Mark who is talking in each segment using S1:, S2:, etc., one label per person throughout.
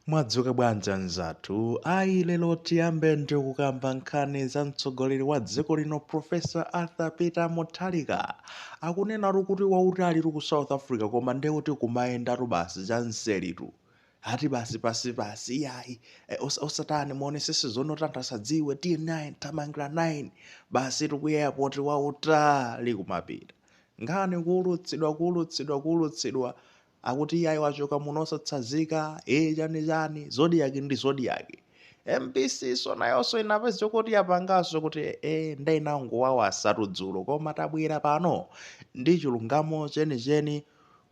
S1: Mwadzuka bwanji anzathu. Ayi lero tiyambe ndi kukamba nkhani za mtsogoleri wa dziko lino Profesa Arthur Peter Mutharika. Akunenatu kuti wautali ku South Africa koma ndiye kuti kumayendatu basi cha nseritu. Ati basi pasi yayi osatani muonesese zonotantha asadziwe T9 tamangira 9 basi tiku airport wautali kumapita. Nkhani kuulutsidwa akuti iyayi wachoka muno osatsazika chani zodiac ndi zodiac. MBC so nayonso inapeza kuti yapanganso kuti ndayinango wawo asatu dzulo koma tabwera pano ndi chilungamo chenicheni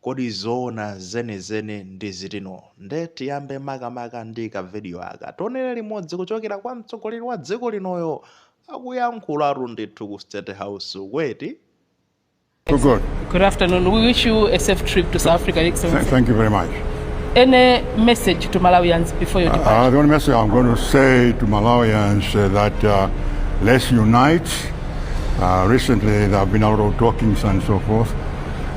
S1: kodi zoona zenizeni ndi zitino. Nde tiyambe makamaka ndi kavidiyo aka tionere limodzi kuchokera kwa mtsogoleri wa dziko linoyo akuyankhulatu ndithu ku State House kweti.
S2: Good.
S3: Good afternoon. We wish you a safe trip to South Africa.
S2: Thank you very much.
S3: Any message to Malawians before you depart?
S2: The only message I'm going to say to Malawians that let's unite. Recently there have been a lot of talkings and so forth.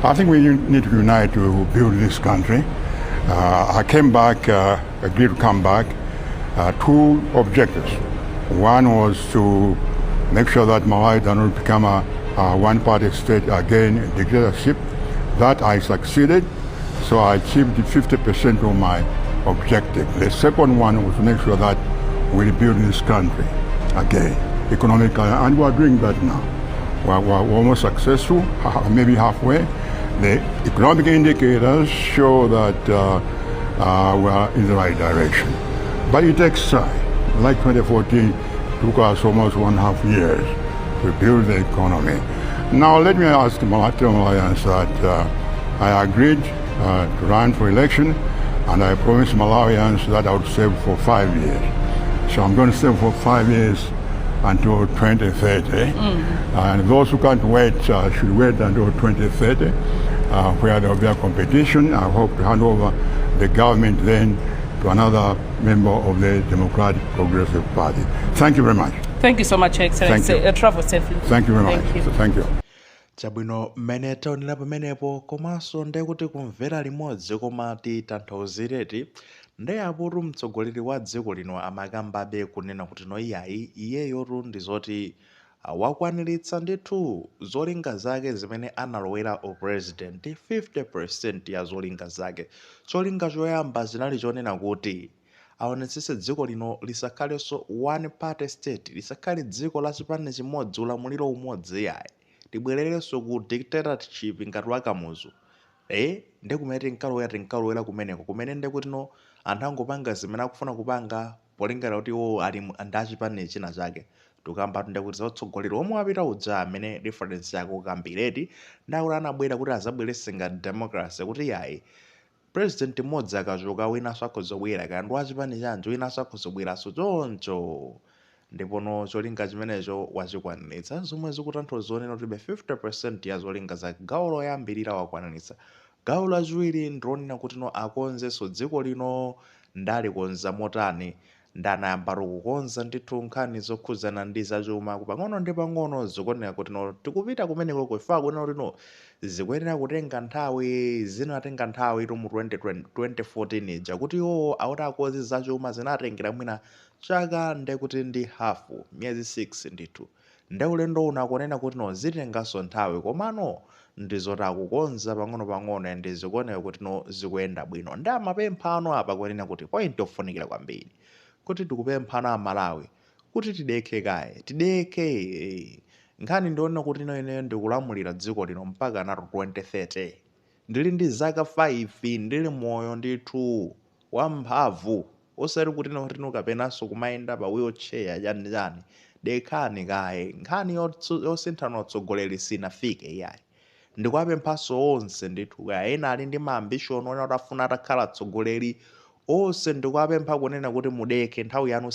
S2: I think we need to unite to build this country. I came back, agreed to come back, two objectives. One was to make sure that Malawi does not become a one-party state again, dictatorship. That I succeeded, so I achieved 50% of my objective. The second one was to make sure that we rebuild this country again, economically, and we're doing that now. We're almost successful, maybe halfway. The economic indicators show that we're in the right direction. But it takes time. Like 2014, took us almost 1.5 years to build the economy. Now let me ask Malawians that I agreed to run for election, and I promised Malawians that I would serve for 5 years. So I'm going to serve for 5 years until 2030. And those who can't wait should wait until 2030, where there will be a competition. I hope to hand over the government then to another member of the Democratic Progressive Party. Thank you very much.
S3: Thank you so much, Excellency.
S2: Thank you.
S3: Travel safely.
S2: Thank you very much.
S3: Thank you.
S2: Thank you.
S1: Chabwino mmene taonera pamenepo komanso ndiye kuti kumvera limodzi koma titanthauzireti ndiye apotu mtsogoleri wa dziko lino amakambabe kunena kuti no iyayi iyeyotu ndi zoti wakwaniritsa ndithu zolinga zake zimene analowera upresident 50% ya zolinga zake. Cholinga choyamba zinali chonena kuti aonetsetse dziko lino lisakhalenso one party state, lisakhale dziko la chipani chimodzi ulamuliro umodzi yayi. Tibwererenso ku dictatorship ngati wakamuzu. Ndi kumene tinkalowera kumeneko kumene ndi kuti no anthu angopanga zimene akufuna kupanga polingana kuti ali ndachipani china chake. Tukamba ndi kuti zautsogoleri omwe wapita udza amene reference yake ukambireti ndakuti anabwera kuti azabweretse ngati democracy kuti yayi president mmodzi akachoka winanso akhozobwera kandi wachipani chanjo winanso akhozobweranso choncho. Ndipono cholinga chimenecho wachikwaniritsa zomwe zikutanthauza zonena kuti 50% ya zolinga zake. Gawo loyambirira wakwaniritsa. Gawo lachiwiri ndilonena kuti no akonzenso dziko lino ndalikonza motani ndanayamba kukonza ndithu nkhani zokhuzana ndi zachuma pang'ono ndi pang'ono zikuoneka kuti no tikupita kumeneko kufa kunena kuti no zikuyenera kutenga nthawi zinatenga nthawi mu 2014 ija kuti auti akozi zachuma zinatengera mwina chaka ndi kuti ndi hafu miyezi 6 ndithu. Ndi ulendo uno akunena kuti no zitenganso nthawi komano ndizoti akukonza pang'ono ndi zikuoneka kuti no zikuyenda bwino. Ndi amapempha ano apa kunena kuti point ofunikira kwambiri kuti tikupemphana Amalawi kuti tideke kaye tideke nkhani ndiona kuti ine ndikulamulira dziko lino mpaka na 2030 ndili ndi zaka 5 ndili moyo ndithu wamphamvu osati kuti no kapenanso kumayenda pa wheelchair chani dekani kaye nkhani yosinthana utsogoleri sinafike iyayi. Ndikuwapemphanso onse ndithu ena ali ndi maambition ona kuti afuna atakhala atsogoleri onse ndikuwapempha kunena kuti mudeke nthawi yanu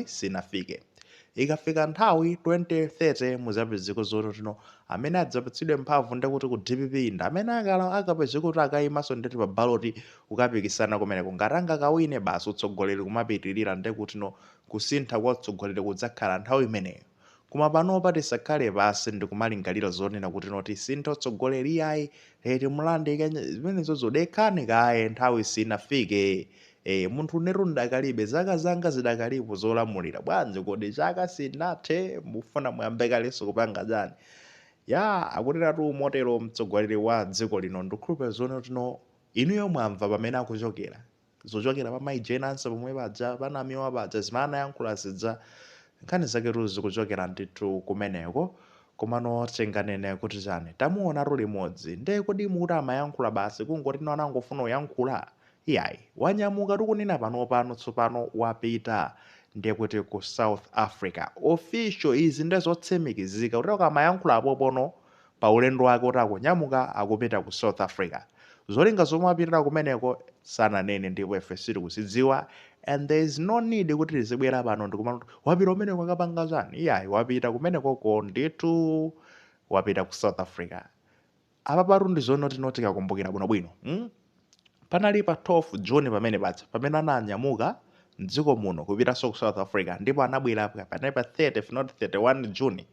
S1: sinafike. Ikafika nthawi 2030 muzapezeko zoti no amene adzapatsidwe mphamvu ndi kuti ku DPP ndi amene akapezeka kuti akayimanso ndithu pa ballot kukapikisana kumeneko ngati angakawine basi utsogoleri kumapitirira ndi kuti no kusintha kwa utsogoleri kudzakhala nthawi imeneyo. Koma panopa tisakhale pasi ndikumalingalira zonena kuti no tisinthe utsogoleri yayi timulande zimenezo zodekani kaye nthawi sinafike. munthu neru ndakalibe zaka zanga zidakalipo zolamulira bwanji kodi chaka sinathe mufuna muyambe kalinso kupanga chani ya akutiratu motero mtsogoleri wa dziko lino ndikhulupe zone tino inuyo mwamva pamene akuchokera zochokera pa maijenanso pomwe paja panamiwa paja zimana yankhula zidza nkhani zaketu zikuchokera ndithu kumeneko komano tinganene kuti chani tamuonatu limodzi nde kodi mukuti amayankhula basi kungoti no anangofuna uyankhula iyayi wanyamuka tikunena pano tsopano wapita ndiye kuti ku South Africa official izi ndezotsimikizika kuti akamayankhula apopono pa ulendo wake kuti akunyamuka akupita ku South Africa zolinga zomwe apitira kumeneko sananene ndipo ife sitikuzidziwa and there is no need kuti tizibwera pano ndikumati wapita kumeneko akapanga chani iyayi wapita kumenekoko ndithu wapita ku South Africa apa patu ndi zone tinoti tikakumbukira bwinobwino panali pa 12 June pamene paja pamene ananyamuka mdziko muno kupitanso ku South Africa ndipo anabwera panali pa 30 if not 31 June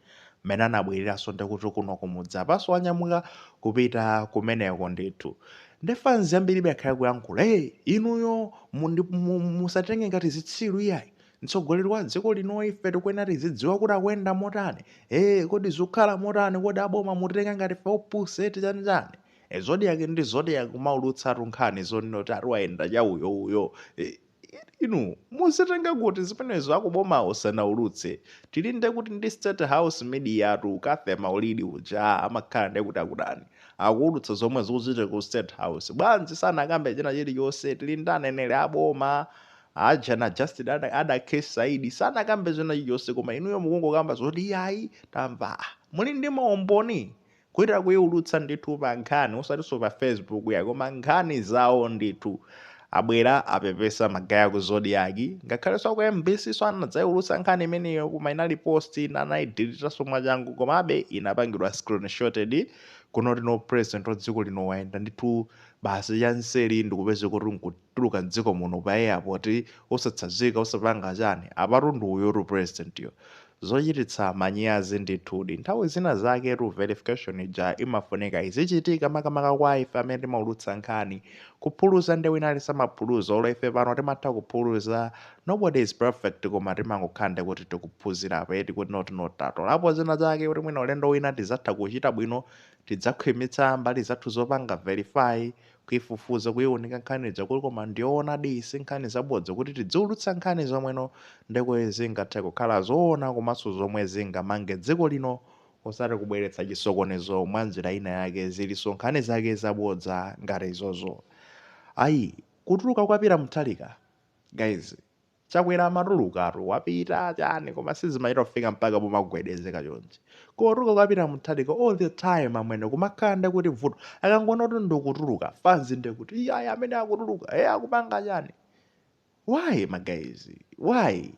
S1: mmene anabwereranso ndikuti kuno kumudzi apanso wanyamuka kupita kumeneko ndithu ndefanzi ambiri bakhala kuyankhula inuyo musatenge ngati zitsiru iyayi mtsogoleri wa dziko lino ife tikuyenera tizidziwa kuti akuyenda motani kodi zikukhala motani kodi aboma mutitenga ngati fe opuseti chanjani zodiac ndi zodiac kumaulutsatu nkhani zonena kuti atiwayenda cha uyo inu muzitenga kuti zimenezo akubomawo sanaulutse tili nde kuti ndi State House media atu Kathe Maulidi uja amakhala nde kuti akudani akuulutsa zomwe zikuchitika ku State House bwanji sanakambe china chiliyonse tili ndi aneneri aboma ajana Justin adakesi Saidi sanakambe china chiliyonse koma inuyo mukungokamba zoti iyayi tamva muli ndi maumboni kuitira kuiulutsa ndithu pa nkhani osatinso pa Facebook ya koma nkhani zawo ndithu abwera apepesa magaya ku Zodiac ngakhale so ku MBC so anadzaiulutsa nkhani imeneyo kuma inali post nanayidilita somwe changu komabe inapangidwa screenshoted kunoti no president wa dziko lino wayenda ndithu basi yanseri ndikupeze kuti nkutuluka dziko muno pa airport osatsazika osapanga chani apatu ndi uyo president yo zochititsa manyazi ndithudi nthawi zina zake verification ija imafunika izichitika makamaka kwa ife amene timaulutsa nkhani kuphuluza ndi wina ali samaphuluza olo ife pano timatha kuphuluza nobody is perfect koma timangokhala kuti tikuphunzirapo eti kuti notinotato lapo zina zake kuti mwina ulendo wina tizatha kuchita bwino tidzakhwimitsa mbali zathu zopanga verify kuifufuza kuiunika nkhani zakuli koma ndiona disi nkhani zabodza kuti tidziulutsa nkhani zomweno ndekwe zingathe kukhala zoona komanso zomwe zingamange dziko lino osati kubweretsa chisokonezo mwa njira ina yake zilinso nkhani zake zabodza ngati izozo ayi kutuluka kwapita Mutharika guys chakwera matulukatu wapita chani koma sizimaita kufika mpaka pomagwedezeka chonje kotuluka kwapita Mutharika all the time amwene kumakhanda kuti vuto akangona kuti ndikutuluka fanzi ndekuti iyayi amene akutuluka akupanga chani why my guys why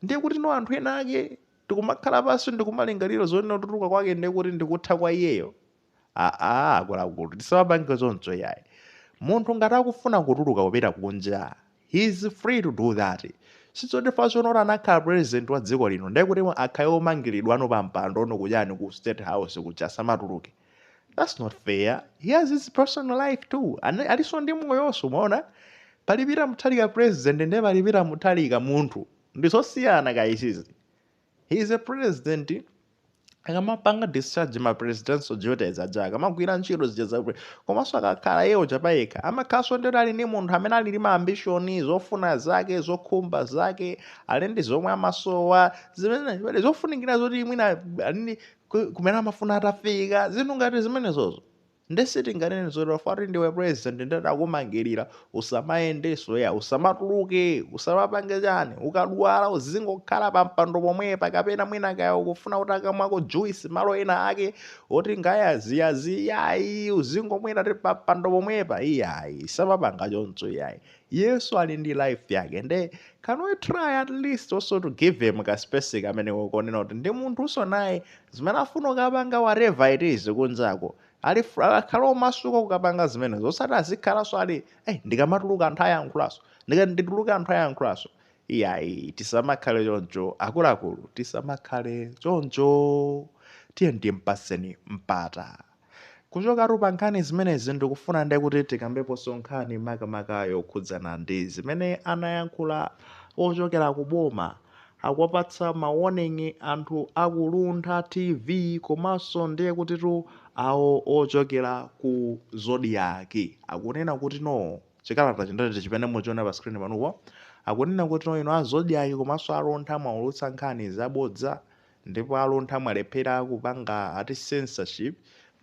S1: ndiye kuti no anthu ena ake tikumakhala pasi ndikumalingaliro zonena kutuluka kwake ndiye kuti ndikutha kwa iyeyo akuluakulu tisamapange zonso yayi munthu ngati akufuna kutuluka kupita kunja he is free to do that sizotifanso noti anakhala president wa dziko lino ndiye kuti akhale omangiridwa ano pa mpando ono kuchani ku State House kuja samatuluke that's not fair he has his personal life too aliso ndi moyonso umaona palipita Mutharika president ndiye palipita Mutharika munthu ndizosiyana kaisizi he is a president akamapanga discharge ma presidential duties aja akamagwira ntchito zija za komanso akakhala yewo chapayekha amakhalanso ndoti ali ndi munthu amene ali ndi maambishoni zofuna zake zokhumba zake ali ndi zomwe amasowa zimene zofunikira zoti mwina ali kumene amafuna atafika zinthu ngati zimenezozo ndesiti nganene zoti wafati ndiwe president ndati akumangirira usamayendeso usamatuluke usamapange chani ukadwala uzingokhala pa mpando pomwepa kapena mwina kaya ukufuna kuti akamwako juice malo ena ake oti ngayaziyaziyayi uzingomwera ti pa mpando pomwepa iyayi samapanga choncho iyayi yesu ali ndi life yake nde can we try at least also to give him ka space kamene ukonena kuti ndi munthu uso naye zimene afuna ukapanga whatever it is kunjako akhala omasuka kukapanga zimenezo osati azikhalanso ali ndikamatuluka anthu ayankhulaso ndituluka anthu ayankhulaso iyayi tisamakhale choncho akuluakulu tisamakhale choncho tiye ndimpaseni mpata kuchoka pa nkhani zimenezi ndikufuna ndi kuti tikambeponso nkhani makamaka yokhudzana ndi zimene anayankhula ochokera ku boma akuwapatsa mawarning anthu akuluntha TV komanso ndiye kutitu awo ochokera ku Zodiac akunena kuti no chikalata chindati chimene muchiona pa screen panupo akunena kuti no ino a Zodiac komanso aluntha mwaulutsa nkhani zabodza ndipo aluntha mwalephera kupanga ati censorship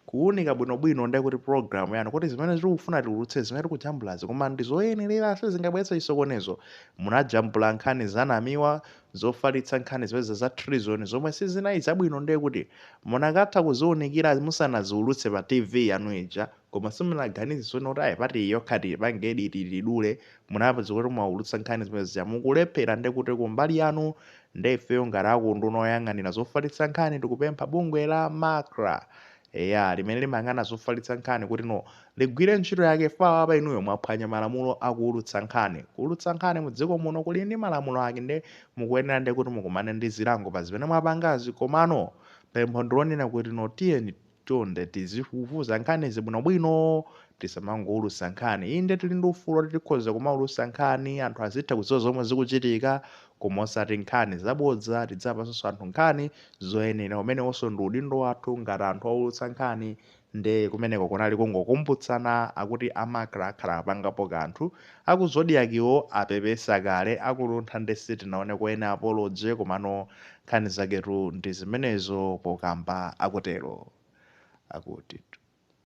S1: kuwunika bwinobwino ndi kuti program yanu kuti zimene tikufuna tiulutse zimene tikujambulazi koma ndi zoyenerera sizingabweretsa chisokonezo munajambula nkhani zanamiwa zofalitsa nkhani zipeza za treason zomwe sizinayi zabwino ndiye kuti munakatha kuziwunikira musanaziulutse pa TV yanu ija koma simunaganize kuti ayi pati yokhati pangedi tidule munapeza kuti mwaulutsa nkhani zimene zija mukulephera ndiye kuti kumbali yanu ndefeyo ngati akundu oyang'anira zofalitsa nkhani tikupempha bungwe la MACRA limene limayang'ana zofalitsa nkhani kuti no ligwire ntchito yake fawa pa inuyo mwaphwanya malamulo akuulutsa nkhani kuulutsa nkhani mu dziko muno kuli ndi malamulo ake ndi mukuyenera ndi kuti mukumane ndi zilango pa zimene mwapangazi komano pempho ndilonena kuti no tiyeni tonde tizifufuza nkhani zibwinobwino tisamangoulutsa nkhani inde tili ndi ufulu kuti tikhoza kumaulutsa nkhani anthu azitha kudziwa zomwe zikuchitika koma osati nkhani zabodza tidzapasanso anthu nkhani zoyenera umene onso ndi udindo wathu ngati anthu oulutsa nkhani nde kumeneko kunali kungokumbutsana akuti amakra akhala apangapo kanthu aku Zodiac apepesa kale akuluntha ndi sitinaone kuena apology komano nkhani zaketu ndi zimenezo pokamba akutero akuti